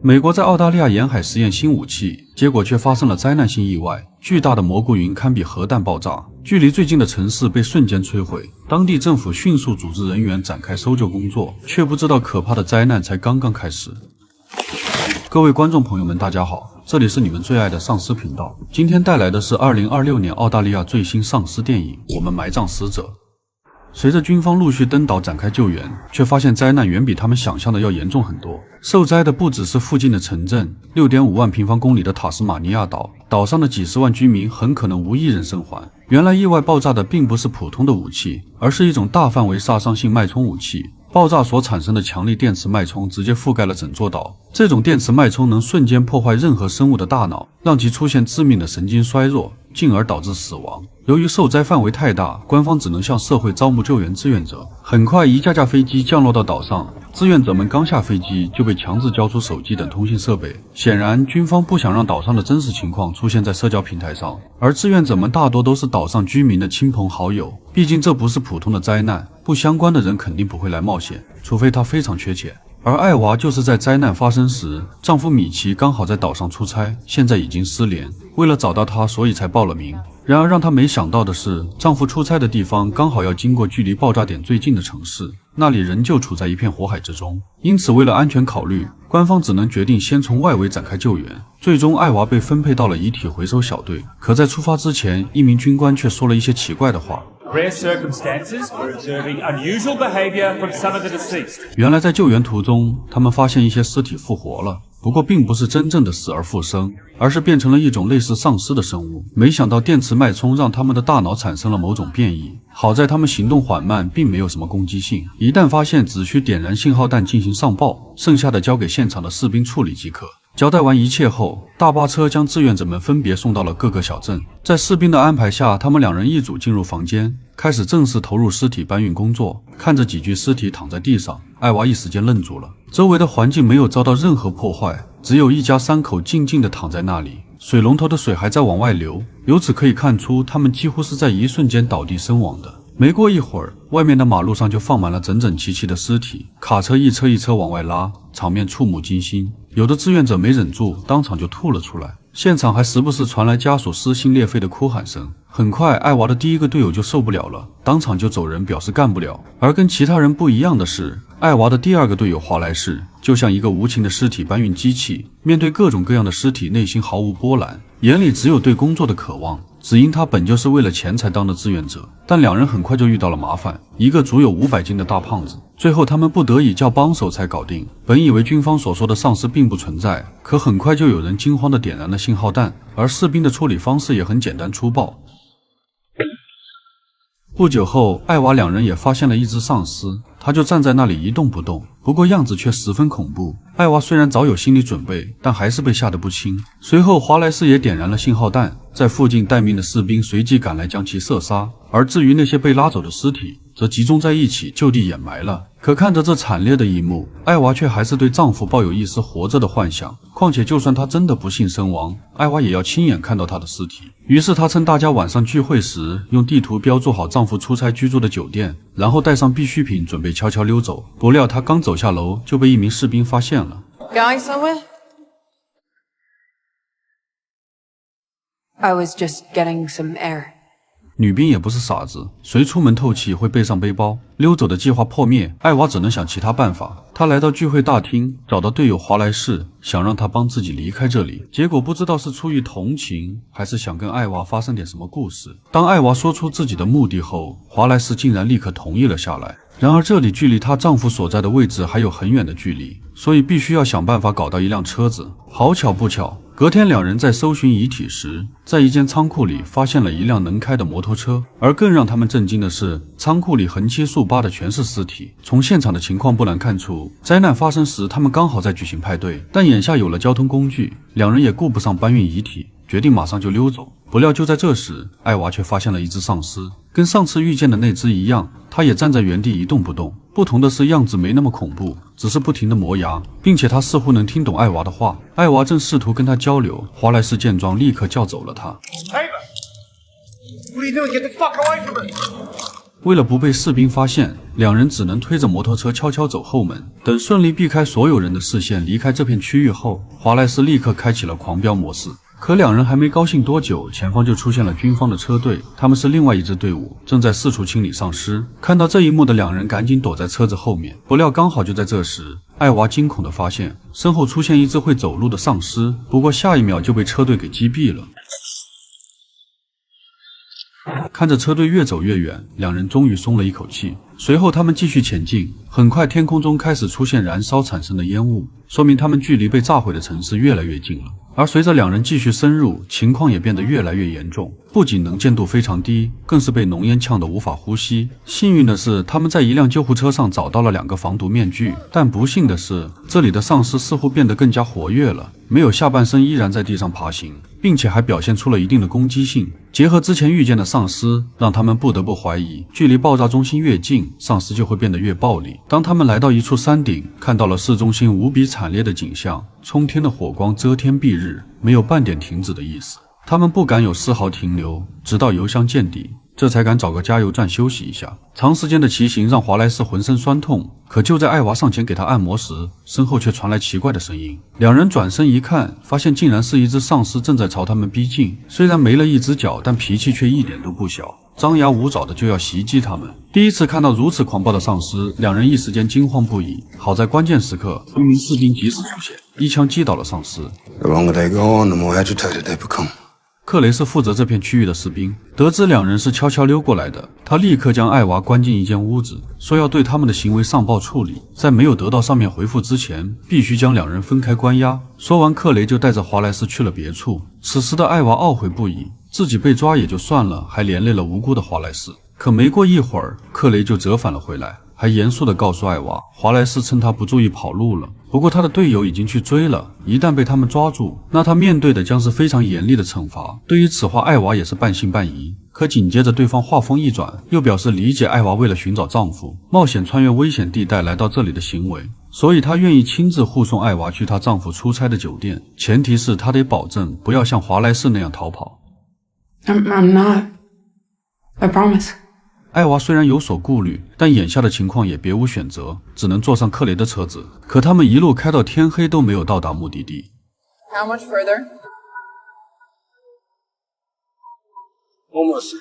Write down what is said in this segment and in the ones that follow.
美国在澳大利亚沿海实验新武器，结果却发生了灾难性意外，巨大的蘑菇云堪比核弹爆炸，距离最近的城市被瞬间摧毁。当地政府迅速组织人员展开搜救工作，却不知道可怕的灾难才刚刚开始。各位观众朋友们，大家好，这里是你们最爱的丧尸频道。今天带来的是2026年澳大利亚最新丧尸电影《我们埋葬死者》。随着军方陆续登岛展开救援，却发现灾难远比他们想象的要严重很多。受灾的不只是附近的城镇，6.5万平方公里的塔斯马尼亚岛，岛上的几十万居民很可能无一人生还。原来意外爆炸的并不是普通的武器，而是一种大范围杀伤性脉冲武器。爆炸所产生的强力电磁脉冲直接覆盖了整座岛，这种电磁脉冲能瞬间破坏任何生物的大脑，让其出现致命的神经衰弱，进而导致死亡。由于受灾范围太大，官方只能向社会招募救援志愿者。很快，一架架飞机降落到岛上，志愿者们刚下飞机就被强制交出手机等通信设备。显然，军方不想让岛上的真实情况出现在社交平台上，而志愿者们大多都是岛上居民的亲朋好友，毕竟这不是普通的灾难，不相关的人肯定不会来冒险，除非他非常缺钱。而艾娃就是在灾难发生时，丈夫米奇刚好在岛上出差，现在已经失联。为了找到他，所以才报了名。然而让她没想到的是，丈夫出差的地方刚好要经过距离爆炸点最近的城市，那里仍旧处在一片火海之中。因此为了安全考虑，官方只能决定先从外围展开救援。最终艾娃被分配到了遗体回收小队，可在出发之前，一名军官却说了一些奇怪的话。Rare circumstances, we're observing unusual behavior from some of the deceased. 原来在救援途中，他们发现一些尸体复活了，不过并不是真正的死而复生，而是变成了一种类似丧尸的生物。没想到电磁脉冲让他们的大脑产生了某种变异，好在他们行动缓慢，并没有什么攻击性，一旦发现只需点燃信号弹进行上报，剩下的交给现场的士兵处理即可。交代完一切后，大巴车将志愿者们分别送到了各个小镇。在士兵的安排下，他们2人一组进入房间，开始正式投入尸体搬运工作。看着几具尸体躺在地上，艾娃一时间愣住了。周围的环境没有遭到任何破坏，只有一家3口静静地躺在那里，水龙头的水还在往外流，由此可以看出他们几乎是在一瞬间倒地身亡的。没过一会儿，外面的马路上就放满了整整齐齐的尸体，卡车一车一车往外拉，场面触目惊心。有的志愿者没忍住，当场就吐了出来。现场还时不时传来家属撕心裂肺的哭喊声。很快，艾娃的第一个队友就受不了了，当场就走人，表示干不了。而跟其他人不一样的是，艾娃的第2个队友华莱士就像一个无情的尸体搬运机器，面对各种各样的尸体，内心毫无波澜，眼里只有对工作的渴望。只因他本就是为了钱才当的志愿者，但2人很快就遇到了麻烦，一个足有500斤的大胖子，最后他们不得已叫帮手才搞定。本以为军方所说的丧尸并不存在，可很快就有人惊慌地点燃了信号弹，而士兵的处理方式也很简单粗暴。不久后，艾娃2人也发现了一只丧尸，他就站在那里一动不动，不过样子却十分恐怖。艾娃虽然早有心理准备，但还是被吓得不轻。随后华莱士也点燃了信号弹，在附近待命的士兵随即赶来将其射杀，而至于那些被拉走的尸体则集中在一起就地掩埋了。可看着这惨烈的一幕，艾娃却还是对丈夫抱有一丝活着的幻想，况且就算她真的不幸身亡，艾娃也要亲眼看到她的尸体。于是她趁大家晚上聚会时，用地图标注好丈夫出差居住的酒店，然后带上必需品准备悄悄溜走。不料她刚走下楼就被一名士兵发现了。 Going somewhere? I was just getting some air. 女兵也不是傻子，谁出门透气会背上背包？溜走的计划破灭，艾娃只能想其他办法。她来到聚会大厅，找到队友华莱士，想让他帮自己离开这里。结果不知道是出于同情，还是想跟艾娃发生点什么故事。当艾娃说出自己的目的后，华莱士竟然立刻同意了下来。然而这里距离她丈夫所在的位置还有很远的距离，所以必须要想办法搞到一辆车子。好巧不巧，隔天2人在搜寻遗体时，在一间仓库里发现了一辆能开的摩托车。而更让他们震惊的是，仓库里横七竖八的全是尸体。从现场的情况不难看出，灾难发生时他们刚好在举行派对，但眼下有了交通工具，2人也顾不上搬运遗体，决定马上就溜走。不料就在这时，艾娃却发现了一只丧尸，跟上次遇见的那只一样，它也站在原地一动不动。不同的是样子没那么恐怖，只是不停地磨牙，并且它似乎能听懂艾娃的话。艾娃正试图跟他交流，华莱士见状立刻叫走了他。Ava! What are you doing? Get the fuck away from it! 为了不被士兵发现，两人只能推着摩托车悄悄走后门。等顺利避开所有人的视线，离开这片区域后，华莱士立刻开启了狂飙模式。可两人还没高兴多久，前方就出现了军方的车队，他们是另外一支队伍，正在四处清理丧尸。看到这一幕的两人赶紧躲在车子后面，不料刚好就在这时，艾娃惊恐地发现身后出现一只会走路的丧尸，不过下一秒就被车队给击毙了。看着车队越走越远，两人终于松了一口气。随后他们继续前进，很快天空中开始出现燃烧产生的烟雾，说明他们距离被炸毁的城市越来越近了。而随着两人继续深入，情况也变得越来越严重，不仅能见度非常低，更是被浓烟呛得无法呼吸。幸运的是，他们在一辆救护车上找到了2个防毒面具，但不幸的是，这里的丧尸似乎变得更加活跃了，没有下半身依然在地上爬行，并且还表现出了一定的攻击性。结合之前遇见的丧尸，让他们不得不怀疑，距离爆炸中心越近，丧尸就会变得越暴力。当他们来到一处山顶，看到了市中心无比惨烈的景象，冲天的火光遮天蔽日，没有半点停止的意思。他们不敢有丝毫停留，直到油箱见底，这才敢找个加油站休息一下。长时间的骑行让华莱士浑身酸痛，可就在艾娃上前给他按摩时，身后却传来奇怪的声音。两人转身一看，发现竟然是一只丧尸正在朝他们逼近，虽然没了一只脚，但脾气却一点都不小，张牙舞爪的就要袭击他们。第一次看到如此狂暴的丧尸，两人一时间惊慌不已。好在关键时刻，一名士兵及时出现，一枪击倒了丧尸。 The longer they go on, the more agitated they become. 克雷是负责这片区域的士兵，得知两人是悄悄溜过来的，他立刻将艾娃关进一间屋子，说要对他们的行为上报处理，在没有得到上面回复之前，必须将两人分开关押。说完，克雷就带着华莱士去了别处。此时的艾娃懊悔不已，自己被抓也就算了，还连累了无辜的华莱士。可没过一会儿，克雷就折返了回来，还严肃地告诉艾娃，华莱士趁他不注意跑路了。不过他的队友已经去追了，一旦被他们抓住，那他面对的将是非常严厉的惩罚。对于此话，艾娃也是半信半疑。可紧接着对方话锋一转，又表示理解艾娃为了寻找丈夫，冒险穿越危险地带来到这里的行为，所以她愿意亲自护送艾娃去她丈夫出差的酒店，前提是她得保证不要像华莱士那样逃跑。I'm not. I promise. 艾娃虽然有所顾虑，但眼下的情况也别无选择，只能坐上克雷的车子。可他们一路开到天黑都没有到达目的地。 How much further? Almost.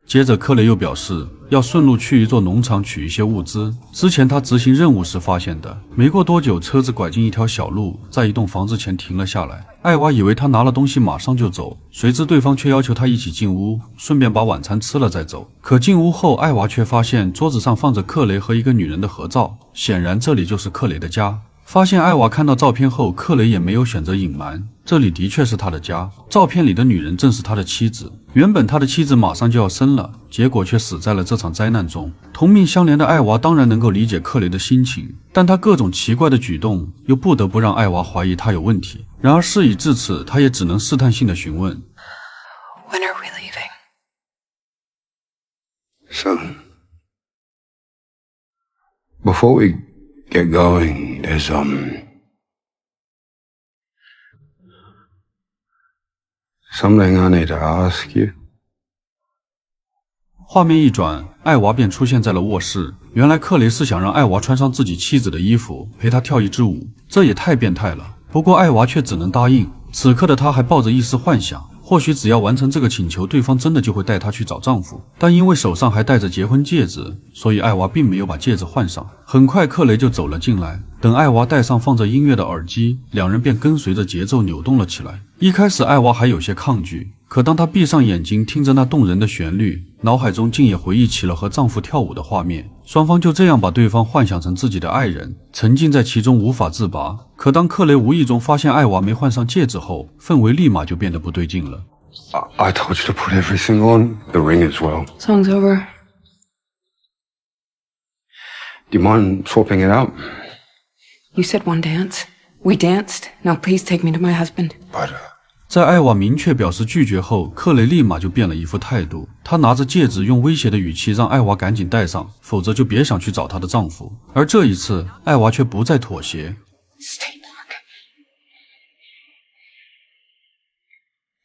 接着克雷又表示要顺路去一座农场取一些物资，之前他执行任务时发现的。没过多久，车子拐进一条小路，在一栋房子前停了下来。艾娃以为他拿了东西马上就走，谁知对方却要求他一起进屋，顺便把晚餐吃了再走。可进屋后，艾娃却发现桌子上放着克雷和一个女人的合照，显然这里就是克雷的家。发现艾娃看到照片后，克雷也没有选择隐瞒，这里的确是他的家。照片里的女人正是他的妻子。原本他的妻子马上就要生了，结果却死在了这场灾难中。同命相连的艾娃当然能够理解克雷的心情，但他各种奇怪的举动又不得不让艾娃怀疑他有问题。然而事已至此，他也只能试探性的询问 When are we leaving? So, before we get going, there's something I need to ask you. 画面一转，艾娃便出现在了卧室。原来克雷是想让艾娃穿上自己妻子的衣服，陪她跳一支舞，这也太变态了。不过艾娃却只能答应。此刻的她还抱着一丝幻想，或许只要完成这个请求，对方真的就会带她去找丈夫。但因为手上还戴着结婚戒指，所以艾娃并没有把戒指换上。很快克雷就走了进来，等艾娃戴上放着音乐的耳机，两人便跟随着节奏扭动了起来。一开始艾娃还有些抗拒，可当她闭上眼睛听着那动人的旋律，脑海中竟也回忆起了和丈夫跳舞的画面。双方就这样把对方幻想成自己的爱人，沉浸在其中无法自拔。可当克雷无意中发现艾娃没换上戒指后，氛围立马就变得不对劲了。 I told you to put everything on, the ring as well. Song's over. Do you mind swapping it out? You said one dance. We danced. Now please take me to my husband. But, 在艾娃明确表示拒绝后，克雷立马就变了一副态度。她拿着戒指，用威胁的语气让艾娃赶紧戴上，否则就别想去找她的丈夫。而这一次，艾娃却不再妥协。 Stay back.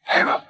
Ava.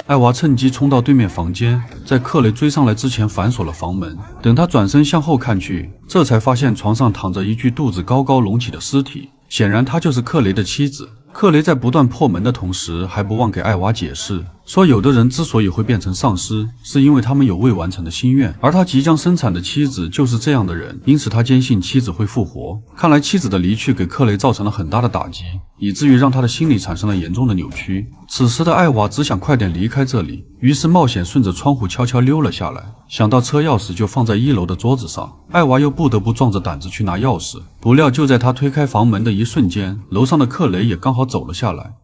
艾娃趁机冲到对面房间，在克雷追上来之前反锁了房门。等他转身向后看去，这才发现床上躺着一具肚子高高隆起的尸体，显然她就是克雷的妻子。克雷在不断破门的同时，还不忘给艾娃解释，说有的人之所以会变成丧尸，是因为他们有未完成的心愿，而他即将生产的妻子就是这样的人，因此他坚信妻子会复活。看来妻子的离去给克雷造成了很大的打击，以至于让他的心理产生了严重的扭曲。此时的艾娃只想快点离开这里，于是冒险顺着窗户悄悄溜了下来，想到车钥匙就放在1楼的桌子上，艾娃又不得不壮着胆子去拿钥匙。不料就在他推开房门的一瞬间，楼上的克雷也刚好走了下来。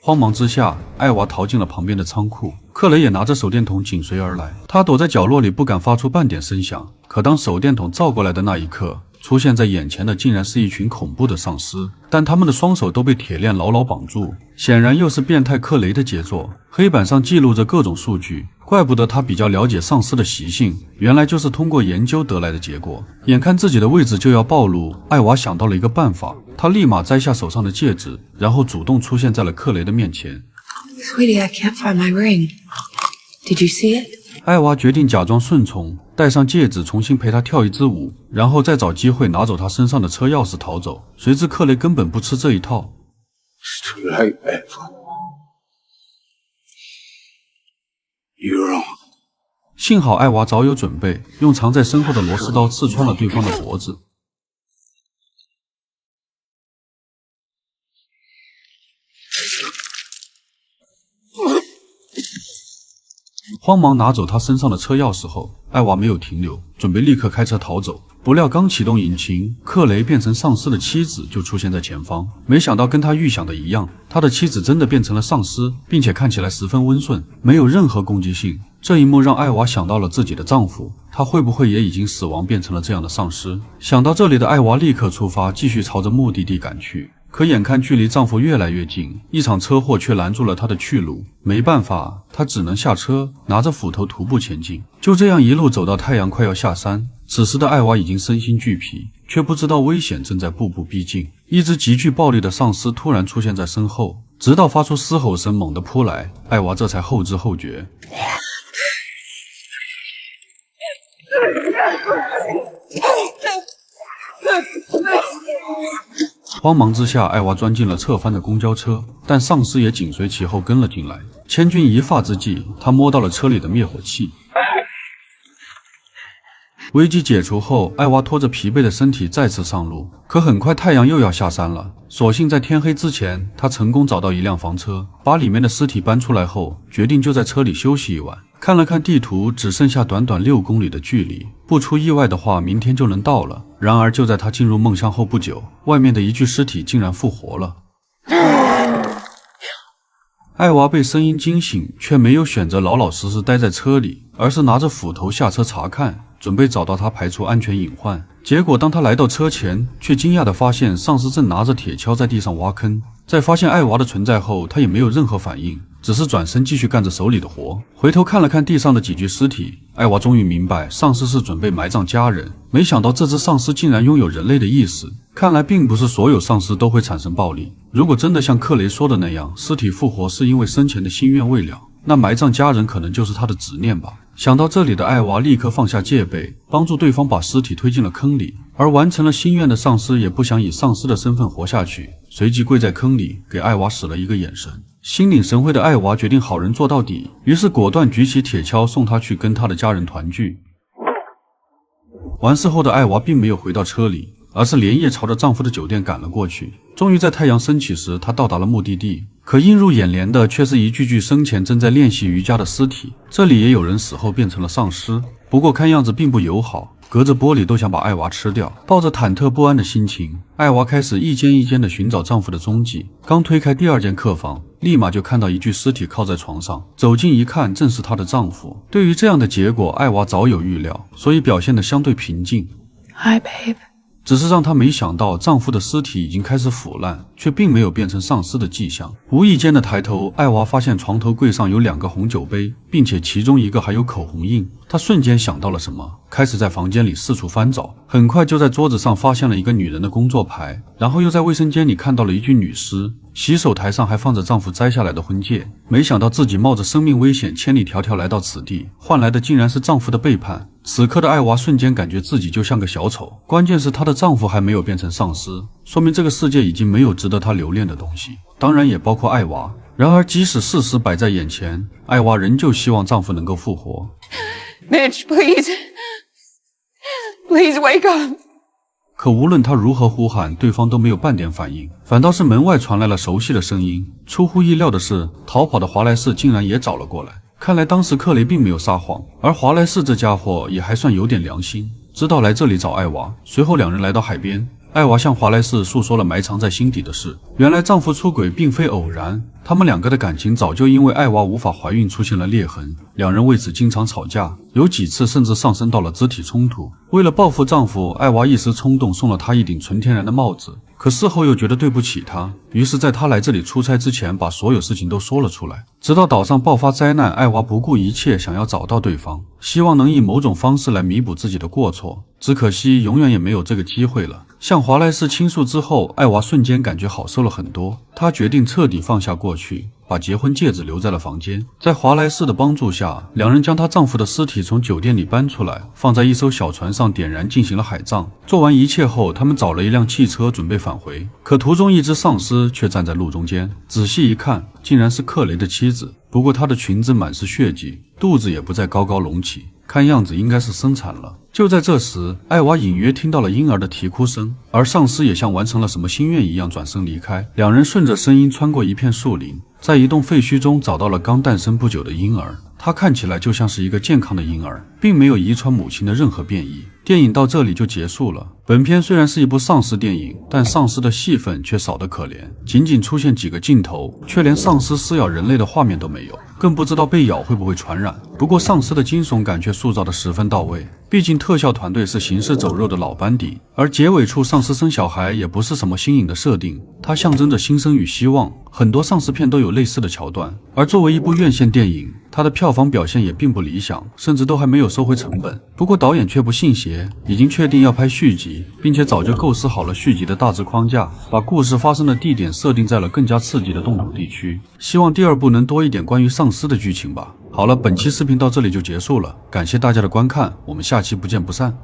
慌忙之下，艾娃逃进了旁边的仓库，克雷也拿着手电筒紧随而来。他躲在角落里不敢发出半点声响，可当手电筒照过来的那一刻，出现在眼前的竟然是一群恐怖的丧尸，但他们的双手都被铁链牢牢绑住，显然又是变态克雷的杰作。黑板上记录着各种数据，怪不得他比较了解丧尸的习性，原来就是通过研究得来的结果。眼看自己的位置就要暴露，艾娃想到了一个办法，她立马摘下手上的戒指，然后主动出现在了克雷的面前。Sweetie, I can't find my ring. Did you see it? 艾娃决定假装顺从，戴上戒指，重新陪他跳一支舞，然后再找机会拿走他身上的车钥匙逃走。谁知克雷根本不吃这一套。It's too late, Eva. You're wrong. 幸好艾娃早有准备，用藏在身后的螺丝刀刺穿了对方的脖子。慌忙拿走他身上的车钥匙后，艾娃没有停留，准备立刻开车逃走。不料刚启动引擎，克雷变成丧尸的妻子就出现在前方。没想到跟他预想的一样，他的妻子真的变成了丧尸，并且看起来十分温顺，没有任何攻击性。这一幕让艾娃想到了自己的丈夫，他会不会也已经死亡变成了这样的丧尸？想到这里的艾娃立刻出发，继续朝着目的地赶去。可眼看距离丈夫越来越近，一场车祸却拦住了她的去路。没办法，她只能下车，拿着斧头徒步前进。就这样一路走到太阳快要下山，此时的艾娃已经身心俱疲，却不知道危险正在步步逼近。一只极具暴力的丧尸突然出现在身后，直到发出嘶吼声猛地扑来，艾娃这才后知后觉。慌忙之下，艾娃钻进了侧翻的公交车，但丧尸也紧随其后跟了进来。千钧一发之际，他摸到了车里的灭火器。危机解除后，艾娃拖着疲惫的身体再次上路，可很快太阳又要下山了。所幸在天黑之前，他成功找到一辆房车，把里面的尸体搬出来后，决定就在车里休息一晚。看了看地图，只剩下短短6公里的距离，不出意外的话，明天就能到了。然而就在他进入梦乡后不久，外面的一具尸体竟然复活了。艾娃被声音惊醒，却没有选择老老实实待在车里，而是拿着斧头下车查看，准备找到他排除安全隐患。结果当他来到车前，却惊讶地发现丧尸正拿着铁锹在地上挖坑。在发现艾娃的存在后，他也没有任何反应，只是转身继续干着手里的活。回头看了看地上的几具尸体，艾娃终于明白丧尸是准备埋葬家人。没想到这只丧尸竟然拥有人类的意识，看来并不是所有丧尸都会产生暴力。如果真的像克雷说的那样，尸体复活是因为生前的心愿未了，那埋葬家人可能就是他的执念吧。想到这里的艾娃立刻放下戒备，帮助对方把尸体推进了坑里。而完成了心愿的丧尸也不想以丧尸的身份活下去，随即跪在坑里给艾娃使了一个眼神。心领神会的艾娃决定好人做到底，于是果断举起铁锹送他去跟他的家人团聚。完事后的艾娃并没有回到车里，而是连夜朝着丈夫的酒店赶了过去。终于在太阳升起时，她到达了目的地，可映入眼帘的却是一具具生前正在练习瑜伽的尸体。这里也有人死后变成了丧尸，不过看样子并不友好，隔着玻璃都想把艾娃吃掉。抱着忐忑不安的心情，艾娃开始一间一间的寻找丈夫的踪迹。刚推开第2间客房，立马就看到一具尸体靠在床上，走近一看，正是她的丈夫。对于这样的结果，艾娃早有预料，所以表现得相对平静。Hi, babe. 只是让她没想到丈夫的尸体已经开始腐烂，却并没有变成丧尸的迹象。无意间的抬头，艾娃发现床头柜上有2个红酒杯，并且其中一个还有口红印。她瞬间想到了什么，开始在房间里四处翻找，很快就在桌子上发现了一个女人的工作牌，然后又在卫生间里看到了一具女尸，洗手台上还放着丈夫摘下来的婚戒。没想到自己冒着生命危险千里迢迢来到此地，换来的竟然是丈夫的背叛。此刻的艾娃瞬间感觉自己就像个小丑，关键是她的丈夫还没有变成丧尸，说明这个世界已经没有值得她留恋的东西，当然也包括艾娃。然而即使事实摆在眼前，艾娃仍旧希望丈夫能够复活。 Mitch, please. Please wake up. 可无论她如何呼喊，对方都没有半点反应，反倒是门外传来了熟悉的声音。出乎意料的是，逃跑的华莱士竟然也找了过来。看来当时克雷并没有撒谎，而华莱士这家伙也还算有点良心，知道来这里找艾娃。随后2人来到海边，艾娃向华莱士诉说了埋藏在心底的事。原来丈夫出轨并非偶然，他们2个的感情早就因为艾娃无法怀孕出现了裂痕，2人为此经常吵架，有几次甚至上升到了肢体冲突。为了报复丈夫，艾娃一时冲动送了他一顶纯天然的帽子，可事后又觉得对不起他，于是在他来这里出差之前把所有事情都说了出来。直到岛上爆发灾难，艾娃不顾一切想要找到对方，希望能以某种方式来弥补自己的过错，只可惜永远也没有这个机会了。向华莱士倾诉之后，艾娃瞬间感觉好受了很多，她决定彻底放下过去，把结婚戒指留在了房间。在华莱士的帮助下，2人将她丈夫的尸体从酒店里搬出来，放在一艘小船上点燃进行了海葬。做完一切后，他们找了一辆汽车准备返回，可途中一只丧尸却站在路中间，仔细一看，竟然是克雷的妻子。不过她的裙子满是血迹，肚子也不再高高隆起，看样子应该是生产了。就在这时，艾娃隐约听到了婴儿的啼哭声，而丧尸也像完成了什么心愿一样转身离开。2人顺着声音穿过一片树林，在一栋废墟中找到了刚诞生不久的婴儿，他看起来就像是一个健康的婴儿，并没有遗传母亲的任何变异。电影到这里就结束了。本片虽然是一部丧尸电影，但丧尸的戏份却少得可怜，仅仅出现几个镜头，却连丧尸撕咬人类的画面都没有，更不知道被咬会不会传染。不过丧尸的惊悚感却塑造得十分到位，毕竟特效团队是行尸走肉的老班底，而结尾处丧尸生小孩也不是什么新颖的设定，它象征着新生与希望。很多丧尸片都有类似的桥段，而作为一部院线电影，它的票房表现也并不理想，甚至都还没有收回成本。不过导演却不信邪，已经确定要拍续集，并且早就构思好了续集的大致框架，把故事发生的地点设定在了更加刺激的冻土地区。希望第2部能多一点关于丧尸的剧情吧。好了，本期视频到这里就结束了，感谢大家的观看，我们下期不见不散。